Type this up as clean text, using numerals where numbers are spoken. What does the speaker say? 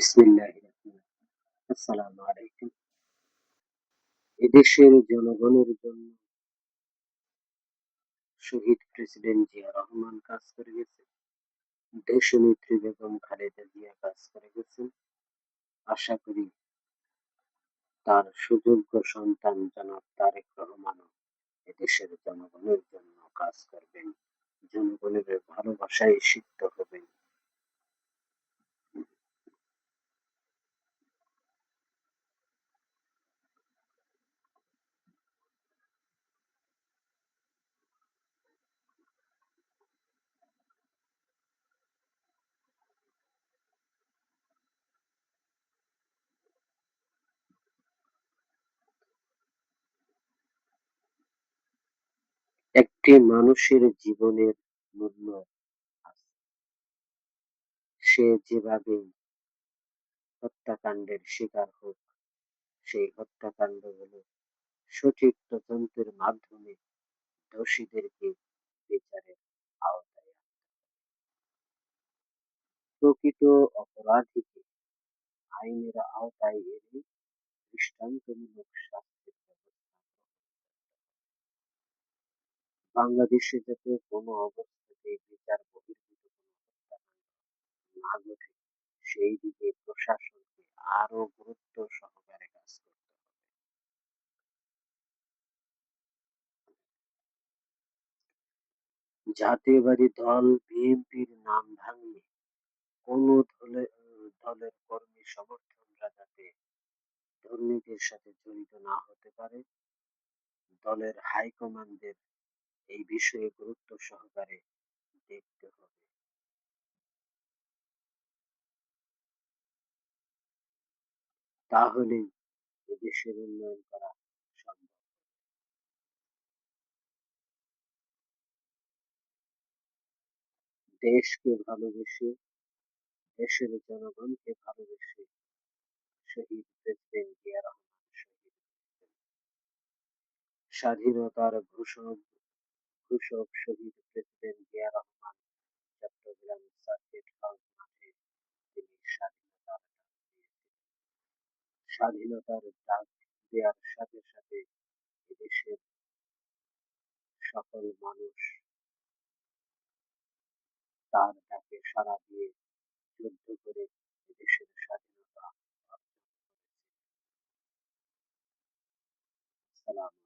বিসমিল্লাহির রহমানির রহিম। আসসালামু আলাইকুম। এদেশের জনগণের জন্য শহীদ প্রেসিডেন্ট জিয়া রহমান কাজ করে গেছেন। দেশনেত্রী বেগম খালেদা জিয়া কাজ করে গেছেন। আশা করি তার সুযোগ্য সন্তান জনাব তারেক রহমানও এদেশের জনগণের জন্য কাজ করবেন। জনগণের ভালোবাসায় সিক্ত হবেন। একটি মানুষের জীবনের মূল্য আছে। সে যেভাবেই হত্যাকাণ্ডের শিকার হোক, সেই হত্যাকাণ্ডগুলো সঠিক তদন্তের মাধ্যমে দোষীদেরকে বিচারের আওতায় প্রকৃত অপরাধীকে আইনের আওতায় এনে দৃষ্টান্তমূলক শাস্তির ব্যবস্থা বাংলাদেশে যাতে কোনো অবস্থাতেই বিচার বহির্ভূত কোনো হত্যাকাণ্ড না ঘটে, সেই দিকে প্রশাসনকে আরো গুরুত্ব সহকারে কাজ করতে হবে। জাতীয়বাদী দল বিএনপির নাম ভাঙিয়ে কোনো দলের কর্মী সমর্থকরা যাতে দুর্নীতির সাথে জড়িত না হতে পারে, দলের হাইকমান্ডের এই বিষয়ে গুরুত্ব সহকারে দেখতে হবে। তাহলেই এদেশের উন্নয়ন করা সম্ভব। দেশকে ভালোবেসে, দেশের জনগণকে ভালোবেসে শহীদ প্রেসিডেন্ট জিয়া রহমান শহীদ হয়েছেন। স্বাধীনতার ঘোষক শহীদ president Zia Rahman Chattogram circuit house মাঠে তিনি স্বাধীনতার ডাক দেওয়ার সাথে সাথে এদেশের সকল মানুষ তার ডাকে সাড়া দিয়ে যুদ্ধ করে এদেশের স্বাধীনতা অর্জন করেছে। সালাম।